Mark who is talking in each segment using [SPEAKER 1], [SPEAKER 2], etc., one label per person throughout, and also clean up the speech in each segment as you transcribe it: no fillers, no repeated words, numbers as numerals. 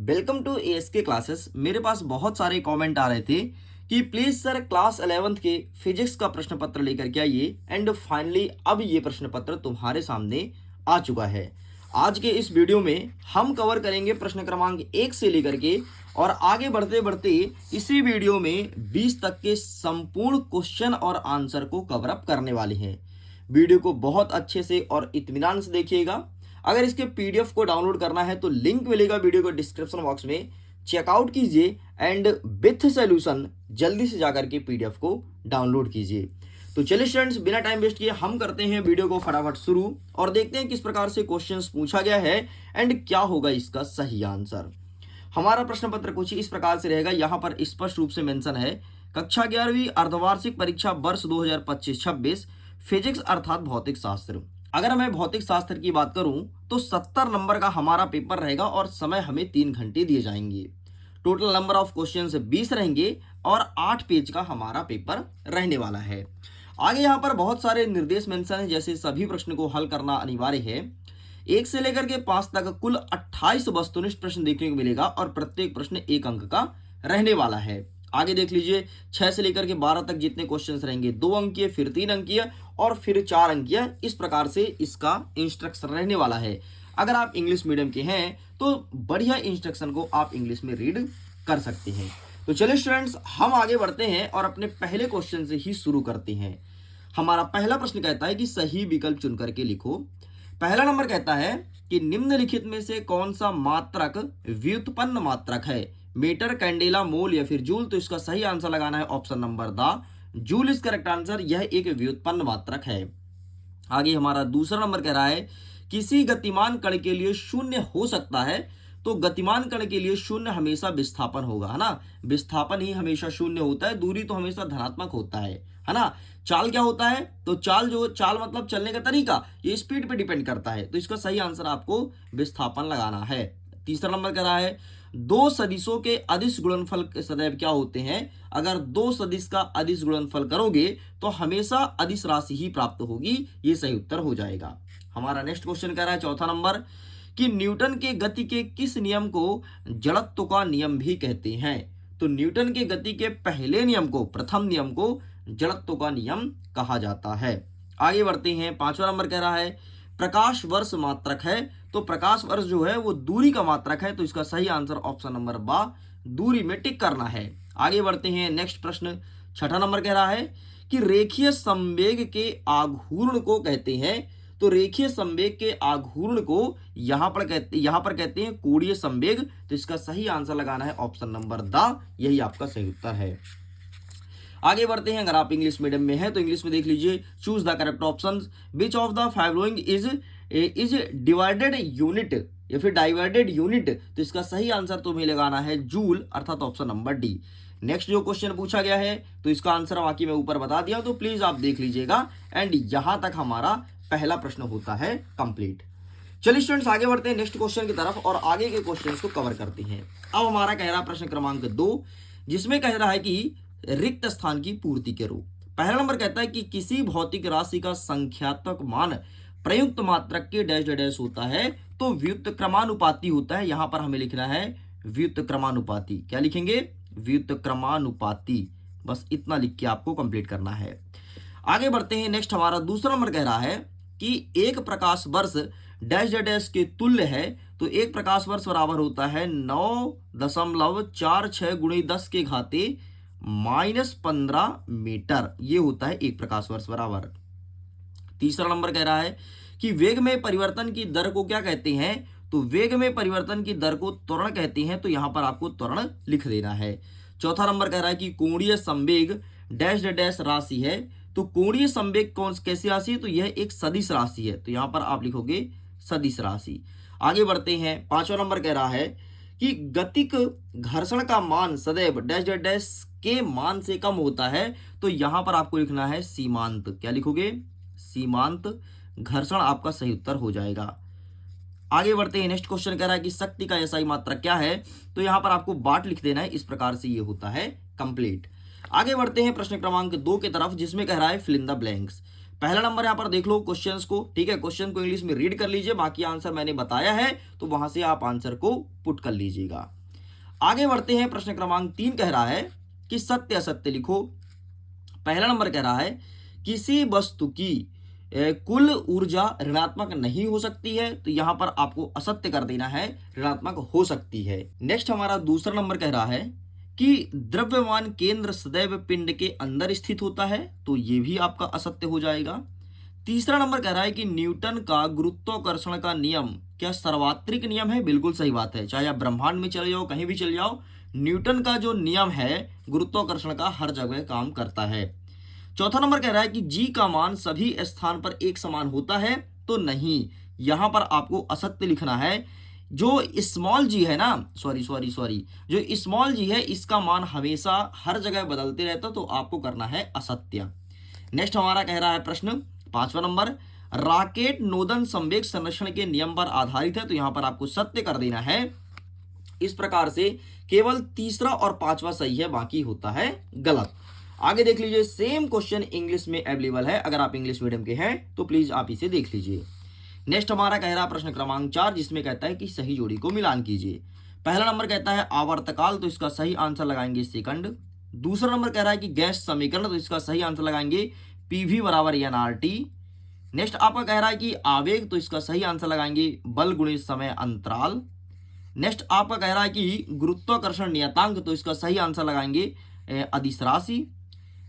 [SPEAKER 1] Welcome to ask classes. मेरे पास बहुत सारे कमेंट आ रहे थे कि प्लीज सर क्लास 11th के फिजिक्स का प्रश्न पत्र लेकर के आइए। एंड फाइनली अब ये प्रश्न पत्र तुम्हारे सामने आ चुका है। आज के इस वीडियो में हम कवर करेंगे प्रश्न क्रमांक 1 से लेकर के और आगे बढ़ते बढ़ते इसी वीडियो में 20 तक के संपूर्ण क्वेश्चन और आंसर को कवर अप करने वाले हैं। वीडियो को बहुत अच्छे से और इत्मीनान से देखिएगा। अगर इसके पीडीएफ को डाउनलोड करना है तो लिंक मिलेगा वीडियो को डिस्क्रिप्शन बॉक्स में, चेकआउट कीजिए एंड विथ सॉल्यूशन जल्दी से जाकर के पीडीएफ को डाउनलोड कीजिए। तो चलिए स्टूडेंट्स, बिना टाइम वेस्ट किए हम करते हैं वीडियो को फटाफट शुरू और देखते हैं किस प्रकार से क्वेश्चंस पूछा गया है एंड क्या होगा इसका सही आंसर। हमारा प्रश्न पत्र कुछ इस प्रकार से रहेगा। यहाँ पर स्पष्ट रूप से मेंशन है कक्षा 11वीं अर्धवार्षिक परीक्षा वर्ष 2025-26 फिजिक्स अर्थात भौतिक शास्त्र। अगर मैं भौतिक शास्त्र की बात करूं तो 70 नंबर का हमारा पेपर रहेगा और समय हमें 3 घंटे दिए जाएंगे। टोटल नंबर ऑफ क्वेश्चंस 20 रहेंगे और 8 पेज का हमारा पेपर रहने वाला है। आगे यहाँ पर बहुत सारे निर्देश मेंशन है, जैसे सभी प्रश्न को हल करना अनिवार्य है। 1 से लेकर के 5 तक कुल 28 वस्तुनिष्ठ प्रश्न देखने को मिलेगा और प्रत्येक प्रश्न 1 अंक का रहने वाला है। आगे देख लीजिए 6 से लेकर के 12 तक जितने क्वेश्चंस रहेंगे 2 अंकीय, फिर 3 अंकीय और फिर 4 अंकीय। इस प्रकार से इसका इंस्ट्रक्शन रहने वाला है। अगर आप इंग्लिश मीडियम के हैं तो बढ़िया इंस्ट्रक्शन को आप इंग्लिश में रीड कर सकते हैं। तो चलिए स्टूडेंट्स, हम आगे बढ़ते हैं और अपने पहले क्वेश्चन से ही शुरू करते हैं। हमारा पहला प्रश्न कहता है कि सही विकल्प चुन करके लिखो। पहला नंबर कहता है कि निम्नलिखित में से कौन सा मात्रक व्युत्पन्न मात्रक है, मीटर, कैंडेला, मोल या फिर जूल। तो इसका सही आंसर लगाना है option number the joule is correct answer. यह एक व्युत्पन्न मात्रक है। आगे हमारा दूसरा नंबर कह रहा है किसी गतिमान कण के लिए शून्य हो सकता है। तो गतिमान कण के लिए शून्य हमेशा विस्थापन होगा, है ना। विस्थापन ही हमेशा शून्य होता है, दूरी तो हमेशा धनात्मक होता है ना। चाल क्या होता है? तो चाल मतलब चलने का तरीका, ये स्पीड पे डिपेंड करता है। तो इसका सही आंसर आपको विस्थापन लगाना है। तीसरा नंबर कह रहा है दो सदिशों के अदिश गुणनफल सदैव क्या होते हैं। अगर दो सदिश का अदिश गुणनफल करोगे तो हमेशा अदिश राशि ही प्राप्त होगी। ये सही उत्तर हो जाएगा। हमारा नेक्स्ट क्वेश्चन कह रहा है चौथा नंबर कि न्यूटन के गति के किस नियम को जड़त्व का नियम भी कहते हैं। तो न्यूटन के गति के पहले नियम को, प्रथम नियम को जड़त्व का नियम कहा जाता है। आगे बढ़ते हैं। पांचवा नंबर कह रहा है प्रकाश वर्ष मात्रक है। तो प्रकाश वर्ष जो है वो दूरी का मात्रक है। तो इसका सही आंसर ऑप्शन नंबर बा, दूरी में टिक करना है। आगे बढ़ते हैं। नेक्स्ट प्रश्न छठा नंबर कह रहा है कि रेखीय संवेग के आघूर्ण को कहते हैं। तो रेखीय संवेग के आघूर्ण को यहां पर कहते हैं कोणीय संवेग। तो इसका सही आंसर लगाना है ऑप्शन नंबर द, यही आपका सही उत्तर है। आगे बढ़ते हैं। अगर आप इंग्लिश मीडियम में हैं तो इंग्लिश में देख लीजिए choose the correct option. Which of the following is divided unit या फिर डाइवाइडेड यूनिट। तो इसका सही आंसर तुम्हें लगाना है जूल अर्थात ऑप्शन नंबर डी। नेक्स्ट जो क्वेश्चन पूछा गया है तो इसका आंसर बाकी मैं ऊपर बता दिया, तो प्लीज आप देख लीजिएगा। एंड यहां तक हमारा पहला प्रश्न होता है कंप्लीट। चलिए स्टूडेंट्स, आगे बढ़ते हैं नेक्स्ट क्वेश्चन की तरफ और आगे के क्वेश्चंस को कवर करते हैं। अब हमारा कह रहा प्रश्न क्रमांक 2, जिसमें कह रहा है कि रिक्त स्थान की पूर्ति करो। पहला नंबर कहता है कि किसी भौतिक राशि का संख्यात्मक मान प्रयुक्त मात्रक के डैश डैश होता है तो व्युत्क्रमानुपाती होता है। यहां पर हमें लिखना है व्युत्क्रमानुपाती। क्या लिखेंगे? व्युत्क्रमानुपाती। बस इतना लिख के आपको कंप्लीट करना है। आगे बढ़ते हैं। नेक्स्ट हमारा दूसरा नंबर कह रहा है कि एक प्रकाश वर्ष डैश डैश के तुल्य है। तो एक प्रकाश वर्ष बराबर होता है 9.46 गुणे 10 के घाते -15 मीटर। ये होता है एक प्रकाश वर्ष बराबर। तीसरा नंबर कह रहा है कि वेग में परिवर्तन की दर को क्या कहते हैं। तो वेग में परिवर्तन की दर को त्वरण कहते हैं। तो यहां पर आपको त्वरण लिख देना है। चौथा नंबर कह रहा है कि कोणीय संवेग डैश डैश राशि है। तो कोणीय संवेग कैसी राशि है? तो यह एक सदिश राशि है। तो यहां पर आप लिखोगे सदिश राशि। आगे बढ़ते हैं। पांचवा नंबर कह रहा है कि गतिक घर्षण का मान सदैव डैश डैश के मान से कम होता है। तो यहां पर आपको लिखना है सीमांत। क्या लिखोगे? सीमांत घर्षण आपका सही उत्तर हो जाएगा। आगे बढ़ते हैं। नेक्स्ट क्वेश्चन कह रहा है कि शक्ति का एसआई मात्रक क्या है। तो यहां पर आपको वाट लिख देना है। इस प्रकार से ये होता है कंप्लीट। आगे बढ़ते हैं प्रश्न क्रमांक 2 की तरफ, जिसमें कह रहा है फिल इन द ब्लैंक्स। पहला नंबर यहाँ पर देख लो क्वेश्चंस को, ठीक है, क्वेश्चन को इंग्लिश में रीड कर लीजिए, बाकी आंसर मैंने बताया है तो वहां से आप आंसर को पुट कर लीजिएगा। आगे बढ़ते हैं, प्रश्न क्रमांक 3 कह रहा है कि सत्य असत्य लिखो। पहला नंबर कह रहा है किसी वस्तु की कुल ऊर्जा ऋणात्मक नहीं हो सकती है, तो यहां पर आपको असत्य कर देना है, ऋणात्मक हो सकती है। नेक्स्ट हमारा दूसरा नंबर कह रहा है कि द्रव्यमान केंद्र सदैव पिंड के अंदर स्थित होता है, तो ये भी आपका असत्य हो जाएगा। तीसरा नंबर कह रहा है कि न्यूटन का गुरुत्वाकर्षण का नियम क्या सर्वात्रिक नियम है, बिल्कुल सही बात है, चाहे आप ब्रह्मांड में चले जाओ, कहीं भी चले जाओ, न्यूटन का जो नियम है गुरुत्वाकर्षण का हर जगह काम करता है। चौथा नंबर कह रहा है कि जी का मान सभी स्थान पर एक समान होता है, तो नहीं, यहां पर आपको असत्य लिखना है। जो स्मॉल जी है ना, सॉरी, जो स्मॉल जी है इसका मान हमेशा हर जगह बदलते रहता, तो आपको करना है असत्य। नेक्स्ट हमारा कह रहा है प्रश्न 5वां नंबर, राकेट नोदन संवेग संरक्षण के नियम पर आधारित है, तो यहां पर आपको सत्य कर देना है। इस प्रकार से केवल तीसरा और 5वां सही है, बाकी होता है गलत। आगे देख लीजिए, सेम क्वेश्चन इंग्लिश में अवेलेबल है, अगर आप इंग्लिश मीडियम के हैं तो प्लीज आप इसे देख लीजिए। नेक्स्ट हमारा कह रहा है प्रश्न क्रमांक 4, जिसमें कहता है कि सही जोड़ी को मिलान कीजिए। पहला नंबर कहता है आवर्तकाल, तो इसका सही आंसर लगाएंगे सेकंड। दूसरा नंबर कह रहा है कि गैस समीकरण, तो इसका सही आंसर लगाएंगे पीवी बराबर एनआरटी। नेक्स्ट आपका कह रहा है कि आवेग, तो इसका सही आंसर लगाएंगे बल गुणित समय अंतराल। नेक्स्ट आपका कह रहा है कि गुरुत्वाकर्षण नियतांक, तो इसका सही आंसर लगाएंगे अदिश राशि।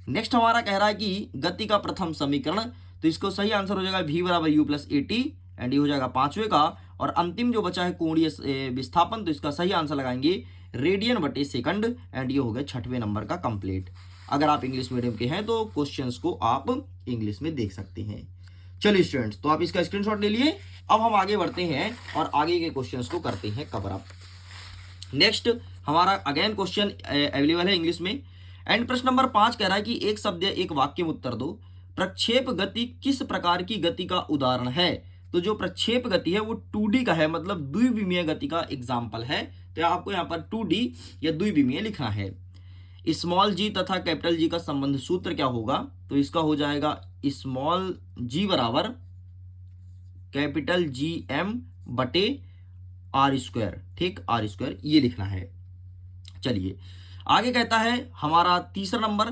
[SPEAKER 1] नेक्स्ट हमारा कह रहा है कि गति का प्रथम समीकरण, तो इसको सही आंसर हो जाएगा v बराबर u plus A T, and ये हो जाएगा 5वें का। और अंतिम जो बचा है कोणीय विस्थापन, तो इसका सही आंसर लगाएंगे रेडियन बटे सेकंड, एंड ये हो गया 6वें नंबर का कंप्लीट। अगर आप इंग्लिश मीडियम के हैं तो क्वेश्चंस को आप इंग्लिश में देख सकते हैं। चलिए स्टूडेंट्स, तो आप इसका स्क्रीनशॉट ले लिए। अब हम आगे बढ़ते हैं और आगे के क्वेश्चंस को करते हैं कवर अप। नेक्स्ट हमारा अगेन क्वेश्चन अवेलेबल है इंग्लिश में, एंड प्रश्न नंबर 5 कह रहा है कि एक शब्द या एक वाक्य में उत्तर दो। प्रक्षेप गति किस प्रकार की गति का उदाहरण है, तो जो प्रक्षेप गति है वो 2D का है, मतलब द्विविमीय गति का एग्जाम्पल है, तो आपको यहाँ पर 2D या द्विविमीय लिखना है। स्मॉल जी तथा कैपिटल जी का संबंध सूत्र क्या होगा, तो इसका हो जाएगा स्मॉल जी बराबर कैपिटल जी एम बटे आर स्क्वायर, ठीक, आर स्क्वायर ये लिखना है। चलिए आगे कहता है हमारा तीसरा नंबर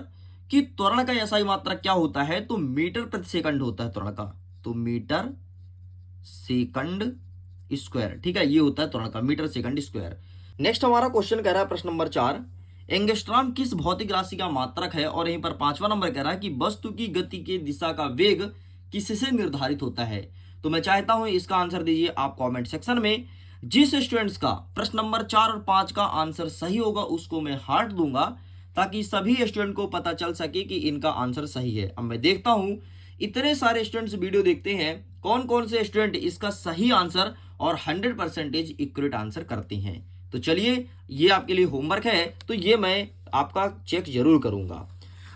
[SPEAKER 1] कि त्वरण का एसआई मात्रक क्या होता है, तो मीटर प्रति सेकंड होता है त्वरण का, तो मीटर सेकंड स्क्वायर, ठीक है, ये होता है त्वरण का मीटर सेकंड स्क्वायर। नेक्स्ट हमारा क्वेश्चन कह रहा है प्रश्न नंबर 4, एंगस्ट्रॉम किस भौतिक राशि का मात्रक है, और यहीं पर 5वां नंबर कह रहा है कि वस्तु की गति के दिशा का वेग किससे निर्धारित होता है। तो मैं चाहता हूं इसका आंसर दीजिए आप कमेंट सेक्शन में। जिस स्टूडेंट्स का प्रश्न नंबर 4 और 5 का आंसर सही होगा उसको मैं हार्ट दूंगा, ताकि सभी स्टूडेंट को पता चल सके कि इनका आंसर सही है। अब मैं देखता हूं इतने सारे स्टूडेंट्स वीडियो देखते हैं, कौन कौन से स्टूडेंट इसका सही आंसर और 100% एक्यूरेट आंसर करते हैं। तो चलिए ये आपके लिए होमवर्क है, तो ये मैं आपका चेक जरूर करूंगा।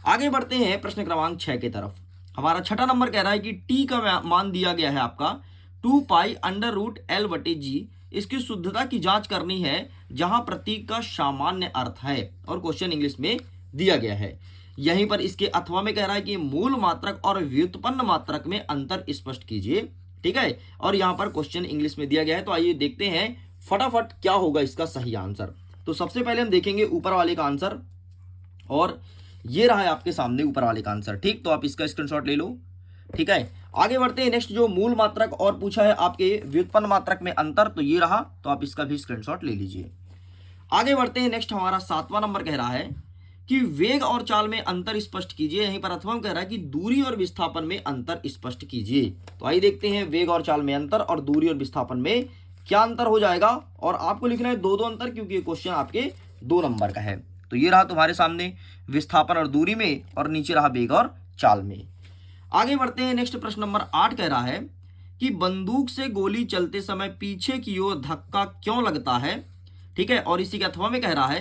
[SPEAKER 1] आगे बढ़ते हैं प्रश्न क्रमांक 6 की तरफ। हमारा 6वां नंबर कह रहा है कि टी का मान दिया गया है आपका 2 पाई अंडर रूट एल बटे जी, इसकी शुद्धता की जांच करनी है जहां प्रतीक का सामान्य अर्थ है, और क्वेश्चन इंग्लिश में दिया गया है। यहीं पर इसके अथवा में कह रहा है कि मूल मात्रक और व्युत्पन्न मात्रक में अंतर स्पष्ट कीजिए, ठीक है, और यहां पर क्वेश्चन इंग्लिश में दिया गया है। तो आइए देखते हैं फटाफट क्या होगा इसका सही आंसर। तो सबसे पहले हम देखेंगे ऊपर वाले का आंसर, और ये रहा है आपके सामने ऊपर वाले का आंसर, ठीक, तो आप इसका स्क्रीनशॉट ले लो, ठीक है। आगे बढ़ते हैं, नेक्स्ट जो मूल मात्रक और पूछा है आपके व्युत्पन्न मात्रक में अंतर, तो ये रहा, तो आप इसका भी स्क्रीनशॉट ले लीजिए। आगे बढ़ते हैं, नेक्स्ट हमारा 7वां नंबर कह रहा है कि वेग और चाल में अंतर स्पष्ट कीजिए, यहीं पर अथवा कह रहा है कि दूरी और विस्थापन में अंतर स्पष्ट कीजिए। तो आइए देखते हैं वेग और चाल में अंतर और दूरी और विस्थापन में क्या अंतर हो जाएगा, और आपको लिखना है 2 अंतर, क्योंकि ये क्वेश्चन आपके 2 नंबर का है। तो ये रहा तुम्हारे सामने विस्थापन और दूरी में, और नीचे रहा वेग और चाल में। आगे बढ़ते हैं, नेक्स्ट प्रश्न नंबर 8 कह रहा है कि बंदूक से गोली चलते समय पीछे की ओर धक्का क्यों लगता है, ठीक है, और इसी के अथवा में कह रहा है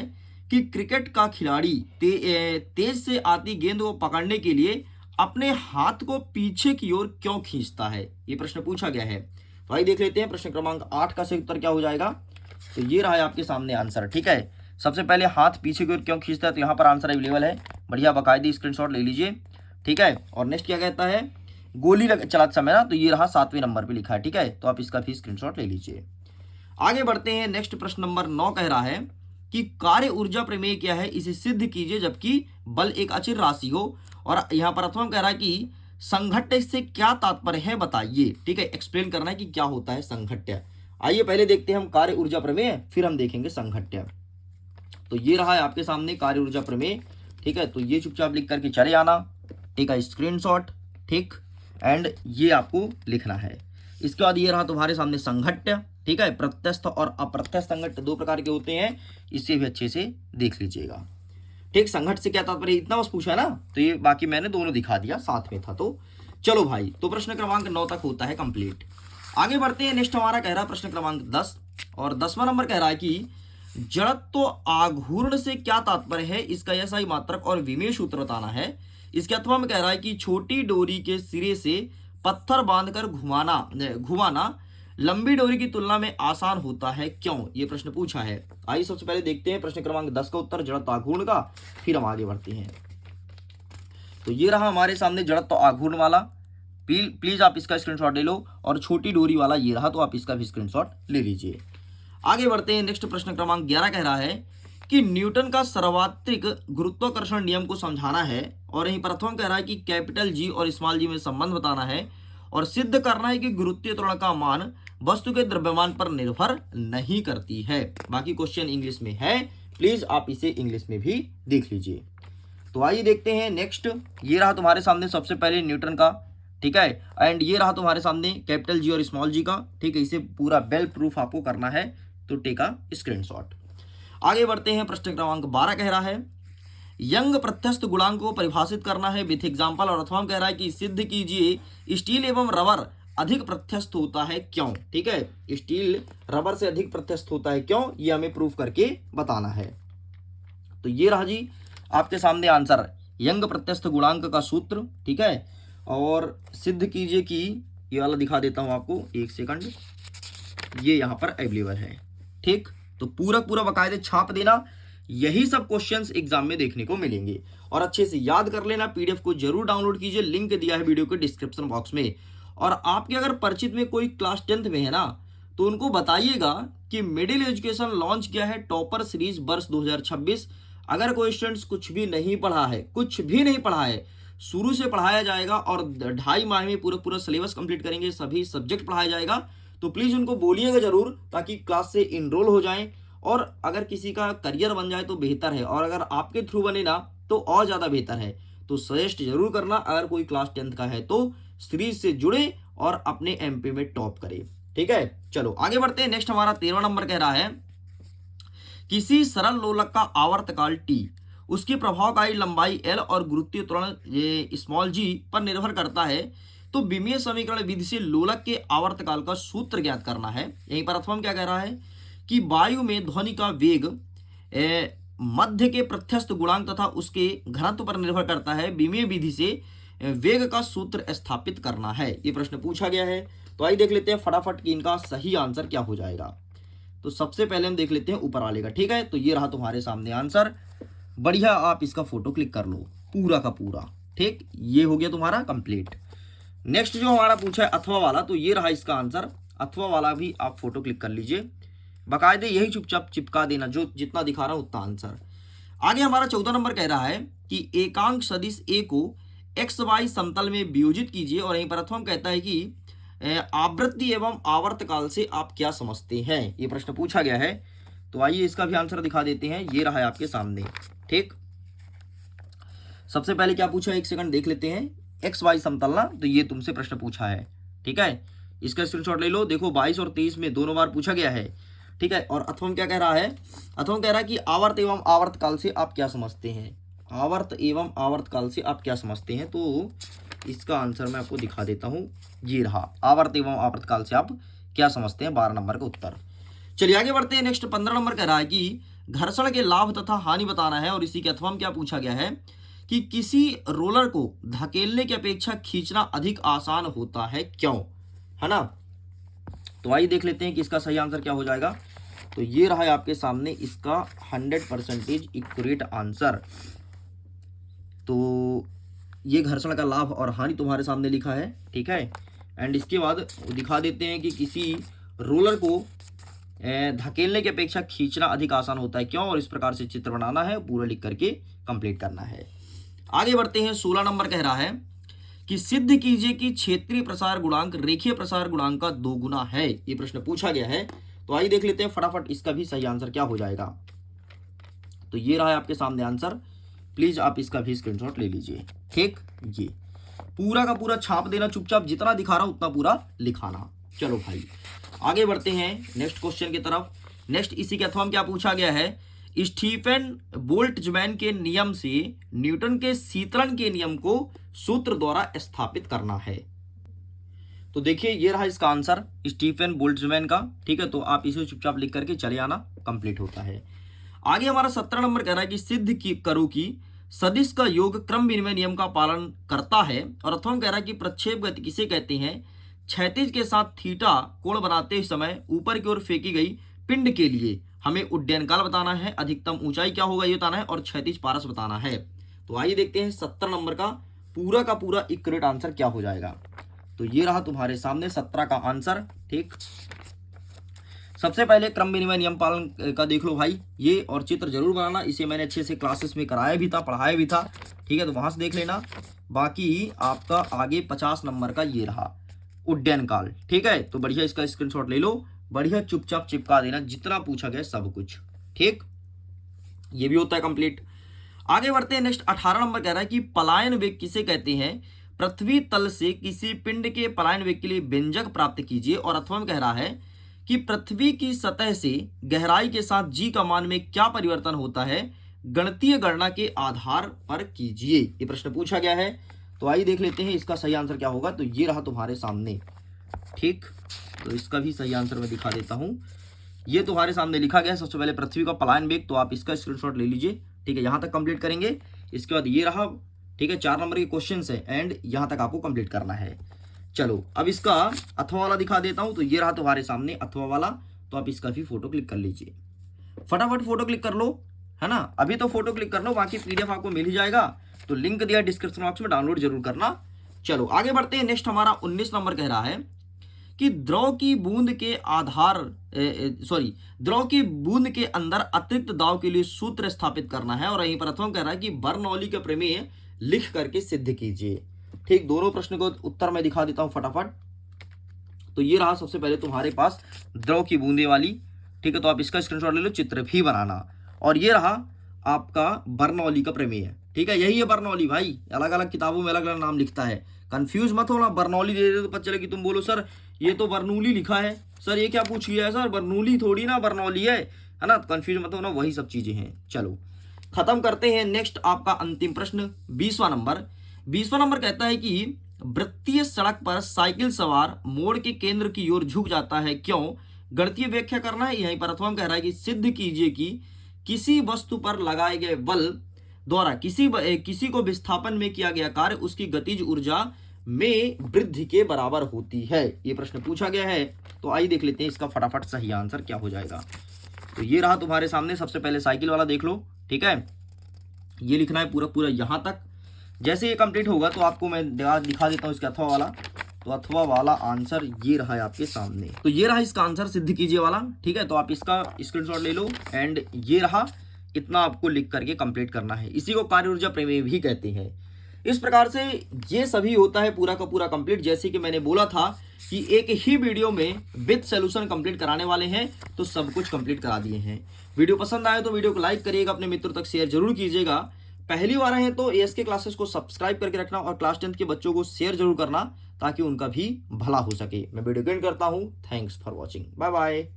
[SPEAKER 1] कि क्रिकेट का खिलाड़ी तेज से आती गेंद को पकड़ने के लिए अपने हाथ को पीछे की ओर क्यों खींचता है, ये प्रश्न पूछा गया है। तो आइए देख लेते हैं प्रश्न क्रमांक 8 का सही उत्तर क्या हो जाएगा। तो ये रहा है आपके सामने आंसर, ठीक है। सबसे पहले हाथ पीछे की ओर क्यों खींचता है, तो यहाँ पर आंसर अवेलेबल है, बढ़िया बाकायदे स्क्रीनशॉट ले लीजिए, ठीक है। और नेक्स्ट क्या कहता है, चलाते समय ना, तो ये रहा 7वें नंबर पे लिखा है। ठीक है, तो आप इसका भी स्क्रीनशॉट ले लीजिए। आगे बढ़ते हैं। नेक्स्ट प्रश्न नंबर 9 कह रहा है कि कार्य ऊर्जा प्रमेय क्या है, इसे सिद्ध कीजिए जबकि बल एक अचर राशि हो। और यहाँ पर अथवा कह रहा है कि संघट्य से क्या तात्पर्य है बताइए। ठीक है, एक्सप्लेन करना है कि क्या होता है संघट्य। आइए पहले देखते हैं हम कार्य ऊर्जा प्रमेय, फिर हम देखेंगे संघट्य। तो ये रहा है आपके सामने कार्य ऊर्जा प्रमेय। ठीक है, तो ये चुपचाप लिख करके चले आना। ठीक है, स्क्रीनशॉट। ठीक, एंड ये आपको लिखना है। इसके बाद ये रहा तुम्हारे सामने संघट्य। ठीक है, प्रत्यस्थ और अप्रत्यस्थ संघट्य दो प्रकार के होते हैं, इसे भी अच्छे से देख लीजिएगा। ठीक, संघट्य से क्या तात्पर्य, इतना बस पूछा ना, तो ये बाकी मैंने दोनों दिखा दिया, साथ में था। तो चलो भाई, तो प्रश्न क्रमांक 9 तक होता है कंप्लीट। आगे बढ़ते हैं। नेक्स्ट हमारा कह रहा है प्रश्न क्रमांक 10, और 10वां नंबर कह रहा है कि जड़त्व आघूर्ण से क्या तात्पर्य है, इसका SI मात्रक और विमेय सूत्र बताना है। इसके अथवा में कह रहा है कि छोटी डोरी के सिरे से पत्थर बांधकर घुमाना लंबी डोरी की तुलना में आसान होता है, क्यों? ये प्रश्न पूछा है। आइए सबसे पहले देखते हैं प्रश्न क्रमांक 10 का उत्तर जड़त्व आघूर्ण का, फिर हम आगे बढ़ते हैं। तो ये रहा हमारे सामने जड़त्व आघूर्ण वाला। प्लीज आप इसका स्क्रीनशॉट ले लो, और छोटी डोरी वाला ये रहा, तो आप इसका भी स्क्रीनशॉट ले लीजिए। आगे बढ़ते हैं। नेक्स्ट प्रश्न क्रमांक 11 कह रहा है कि न्यूटन का सर्वात्रिक गुरुत्वाकर्षण नियम को समझाना है। और यहीं प्रथम कह रहा है कि कैपिटल G और स्मॉल g में संबंध बताना है, और सिद्ध करना है कि गुरुत्वीय त्वरण का मान वस्तु के द्रव्यमान पर निर्भर नहीं करती है। बाकी क्वेश्चन इंग्लिश में है, प्लीज आप इसे इंग्लिश में भी देख लीजिए। तो आइए देखते हैं नेक्स्ट। ये रहा तुम्हारे सामने सबसे पहले न्यूटन का। ठीक है, एंड ये रहा तुम्हारे सामने कैपिटल G और स्मॉल g का। ठीक है, इसे पूरा बेल प्रूफ आपको करना है, तो टेका स्क्रीनशॉट। आगे बढ़ते हैं। प्रश्न क्रमांक 12 कह रहा है यंग प्रत्यस्थ गुणांक को परिभाषित करना है विथ एग्जांपल। और अथवा कह रहा है कि सिद्ध कीजिए स्टील एवं रबर अधिक प्रत्यस्थ होता है, क्यों? ठीक है, स्टील रबर से अधिक प्रत्यस्थ होता है, क्यों? ये हमें प्रूफ करके बताना है। तो ये रहा जी आपके सामने आंसर, यंग प्रत्यस्थ गुणांक का सूत्र। ठीक है, और सिद्ध कीजिए कि, ये वाला दिखा देता हूं आपको, एक सेकंड, ये यहां पर अवेलेबल है। ठीक, तो पूरा बकायदे छाप देना, यही सब क्वेश्चंस एग्जाम में देखने को मिलेंगे। और अच्छे से याद कर लेना, PDF को जरूर डाउनलोड कीजिए, लिंक दिया है वीडियो के डिस्क्रिप्शन बॉक्स में। और आपके अगर परिचित में कोई क्लास 10th में है ना, तो उनको बताइएगा कि मिडिल एजुकेशन लॉन्च किया है टॉपर सीरीज वर्ष 2026। अगर कोई स्टूडेंट्स कुछ भी नहीं पढ़ा है, शुरू से पढ़ाया जाएगा, और 2.5 माह में पूरा सिलेबस कंप्लीट करेंगे, सभी सब्जेक्ट पढ़ाया जाएगा। तो प्लीज उनको बोलिएगा जरूर, ताकि क्लास से इनरोल हो जाएं, और अगर किसी का करियर बन जाए तो बेहतर है, और अगर आपके थ्रू बने ना तो और ज्यादा बेहतर है। तो सजेस्ट जरूर करना, अगर कोई क्लास 10th का है तो सीरीज से जुड़े और अपने MP में टॉप करे। ठीक है, चलो आगे बढ़ते हैं। नेक्स्ट हमारा 13वां नंबर कह रहा है किसी सरल लोलक का आवर्तकाल T, उसकी प्रभावकारी लंबाई L और गुरुत्वीय त्वरण स्मॉल g पर निर्भर करता है, तो विमीय समीकरण विधि से लोलक के आवर्तकाल का सूत्र ज्ञात करना है। यहीं पर अथवा क्या कह रहा है कि वायु में ध्वनि का वेग मध्य के प्रत्यस्थ गुणांक तथा उसके घनत्व पर निर्भर करता है, विमीय विधि से वेग का सूत्र स्थापित करना है। ये प्रश्न पूछा गया है। तो आइए देख लेते हैं फटाफट कि इनका सही आंसर क्या हो जाएगा। तो सबसे पहले हम देख लेते हैं ऊपर वाले का। ठीक है, तो ये रहा तुम्हारे सामने आंसर, बढ़िया आप इसका फोटो क्लिक कर लो पूरा का पूरा। ठीक, ये हो गया तुम्हारा कंप्लीट। नेक्स्ट जो हमारा पूछा है अथवा वाला, तो ये रहा इसका आंसर, अथवा वाला भी आप फोटो क्लिक कर लीजिए, बाकायदे यही चुपचाप चिपका देना, जो जितना दिखा रहा हूं उतना आंसर। आगे हमारा 14 नंबर कह रहा है कि एकांक सदिश A को XY समतल में वियोजित कीजिए। और यहीं पर अथवा कहता है कि आवृत्ति एवं आवर्तकाल से आप क्या समझते हैं, ये प्रश्न पूछा गया है। तो आइए इसका भी आंसर दिखा देते हैं, ये रहा है आपके सामने। ठीक, सबसे पहले क्या पूछा है, एक सेकंड देख लेते हैं। XY समतल ना, तो ये तुमसे प्रश्न पूछा है। ठीक है, इसका स्क्रीनशॉट ले लो, देखो 22 और 23 में दोनों बार पूछा गया है। ठीक है, और अथवा क्या कह रहा है, अथवा कह रहा है कि आवर्त एवं आवर्तकाल से आप क्या समझते हैं, आवर्त एवं आवर्तकाल से आप क्या समझते हैं। तो इसका आंसर मैं आपको दिखा देता हूं, ये रहा, आवर्त एवं आवर्तकाल से आप क्या समझते हैं, 12 नंबर का उत्तर। चलिए आगे बढ़ते हैं। नेक्स्ट 15 नंबर कह रहा है कि घर्षण के लाभ तथा हानि बताना है। और इसी के अथवा में क्या पूछा गया है कि किसी रोलर को धकेलने की अपेक्षा खींचना अधिक आसान होता है, क्यों? है ना, तो आइए देख लेते हैं कि इसका सही आंसर क्या हो जाएगा। तो ये रहा है आपके सामने इसका 100% एक्यूरेट आंसर। तो ये घर्षण का लाभ और हानि तुम्हारे सामने लिखा है, ठीक है। एंड इसके बाद दिखा देते हैं कि किसी रोलर को धकेलने की अपेक्षा खींचना अधिक आसान होता है, क्यों, और इस प्रकार से चित्र बनाना है, पूरा लिख करके कंप्लीट करना है। आगे बढ़ते हैं। 16 नंबर कह रहा है कि सिद्ध कीजिए कि क्षेत्रीय प्रसार गुणांक रेखीय प्रसार गुणांक का 2 गुना है। ये प्रश्न पूछा गया है, तो आइए देख लेते हैं फटाफट इसका भी सही आंसर क्या हो जाएगा। तो ये रहा है आपके सामने आंसर, प्लीज आप इसका भी स्क्रीनशॉट ले लीजिए, ठीक। ये पूरा का पूरा छाप देना, चुपचाप जितना दिखा रहा हूं उतना पूरा लिखाना। चलो भाई आगे बढ़ते हैं नेक्स्ट क्वेश्चन की तरफ। नेक्स्ट इसी के अथवा में क्या पूछा गया है, स्टीफन बोल्ट्जमैन के नियम से न्यूटन के शीतलन के नियम को सूत्र द्वारा स्थापित करना है। तो देखिए ये रहा इसका आंसर स्टीफन बोल्ट्जमैन का, ठीक है। तो आप इसे चुपचाप लिख करके चले आना, कंप्लीट होता है। आगे हमारा 17 नंबर कह रहा है कि सिद्ध करो कि सदिश का योग क्रम विनिमय नियम का पालन करता है। और अथवा कह रहा है कि प्रक्षेप गति किसे कहते हैं, क्षैतिज के साथ थीटा कोण बनाते समय ऊपर की ओर फेंकी गई पिंड के लिए हमें उड्डयन काल बताना है, अधिकतम ऊंचाई क्या होगा ये बताना है, और क्षैतिज पारस बताना है। तो आइए देखते हैं 17 नंबर का पूरा एक्यूरेट आंसर क्या हो जाएगा। तो ये रहा तुम्हारे सामने 17 का आंसर, ठीक। सबसे पहले क्रम विनिमय नियम पालन का देख लो भाई, ये और चित्र जरूर बनाना, इसे मैंने अच्छे से क्लासेस में कराया भी था, पढ़ाया भी था, ठीक है। तो वहां से देख लेना। बाकी आपका आगे 50 नंबर का ये रहा उड्डयन काल, ठीक है। तो बढ़िया इसका स्क्रीनशॉट ले लो, बढ़िया चुपचाप चिपका देना जितना पूछा गया सब कुछ, ठीक। ये भी होता है कंप्लीट। आगे बढ़ते हैं। नेक्स्ट 18 नंबर कह रहा है कि पलायन वेग किसे कहते हैं, पृथ्वी तल से किसी पिंड के पलायन वेग के लिए व्यंजक प्राप्त कीजिए। और अथवा में कह रहा है कि पृथ्वी की सतह से गहराई के साथ जी का मान में क्या परिवर्तन होता है, गणितीय गणना के आधार पर कीजिए। ये प्रश्न पूछा गया है, तो आइए देख लेते हैं इसका सही आंसर क्या होगा। तो ये रहा तुम्हारे सामने, ठीक। तो इसका भी सही आंसर मैं दिखा देता हूं। ये तुम्हारे सामने लिखा गया है सबसे पहले पृथ्वी का पलायन वेग, तो आप इसका स्क्रीनशॉट ले लीजिए, ठीक है। यहां तक कंप्लीट करेंगे, इसके बाद ये रहा, ठीक है। 4 नंबर के क्वेश्चन है एंड यहां तक आपको कंप्लीट करना है। चलो अब इसका अथवा वाला दिखा देता हूं। तो ये रहा तुम्हारे सामने अथवा वाला, तो आप इसका भी फोटो क्लिक कर लीजिए, फटाफट फोटो क्लिक कर लो, है ना। अभी तो फोटो क्लिक कर लो, बाकी पीडीएफ आपको मिल ही जाएगा, तो लिंक दिया डिस्क्रिप्शन बॉक्स में, डाउनलोड जरूर करना। चलो आगे बढ़ते हैं। नेक्स्ट हमारा 19 नंबर कह रहा है कि द्रव की बूंद के अंदर अतिरिक्त दाब के लिए सूत्र स्थापित करना है। और यहीं पर अथवा कह रहा है कि बर्नौली का प्रमेय लिख करके सिद्ध कीजिए, ठीक। दोनों प्रश्न को उत्तर मैं दिखा देता हूं फटाफट। तो ये रहा सबसे पहले तुम्हारे पास द्रव की बूंदे वाली, ठीक है। तो आप इसका स्क्रीनशॉट ले लो, चित्र भी बनाना। और ये रहा आपका बर्नौली का प्रमेय, ठीक है। यही है बर्नौली भाई, अलग अलग किताबों में अलग अलग नाम लिखता है, कंफ्यूज मत होना। बर्नौली दे दे तो पता चले कि तुम बोलो सर ये तो बर्नौली लिखा है, सर ये क्या पूछ लिया है सर, बर्नौली थोड़ी ना बर्नौली है ना। कंफ्यूज मत होना, वही सब चीजें हैं। चलो खत्म करते हैं। नेक्स्ट आपका अंतिम प्रश्न 20वां नंबर कहता है कि वृत्तीय सड़क पर साइकिल सवार मोड़ के केंद्र की ओर झुक जाता है, क्यों, गणितीय व्याख्या करना है। यहीं पर अथवा कह रहा है कि सिद्ध कीजिए कि किसी वस्तु पर लगाए गए बल द्वारा किसी को विस्थापन में किया गया कार्य उसकी गतिज ऊर्जा में वृद्धि के बराबर होती है। ये प्रश्न पूछा गया है, तो आइए देख लेते हैं इसका फटाफट सही आंसर क्या हो जाएगा। तो ये रहा तुम्हारे सामने, सबसे पहले साइकिल वाला देख लो, ठीक है। ये लिखना है पूरा यहां तक। जैसे ये कंप्लीट होगा तो आपको मैं दिखा देता हूं इसका अथवा वाला। तो अथवा वाला आंसर ये रहा है आपके सामने। तो ये रहा इसका आंसर सिद्ध कीजिए वाला, ठीक है। तो आप इसका स्क्रीनशॉट ले लो एंड ये रहा, इतना आपको लिख करके कंप्लीट करना है। इसी को कार्य ऊर्जा प्रमेय भी कहते हैं। इस प्रकार से ये सभी होता है पूरा का पूरा कंप्लीट। जैसे कि मैंने बोला था कि एक ही वीडियो में विद सॉल्यूशन कंप्लीट कराने वाले हैं, तो सब कुछ कंप्लीट करा दिए हैं। वीडियो पसंद आए तो वीडियो को लाइक करिएगा, अपने मित्रों तक शेयर जरूर कीजिएगा। पहली बार हैं तो एएसके क्लासेस को सब्सक्राइब करके रखना और क्लास 10 के बच्चों को शेयर जरूर करना, ताकि उनका भी भला हो सके। मैं वीडियो एंड करता हूं। Thanks for watching, bye bye.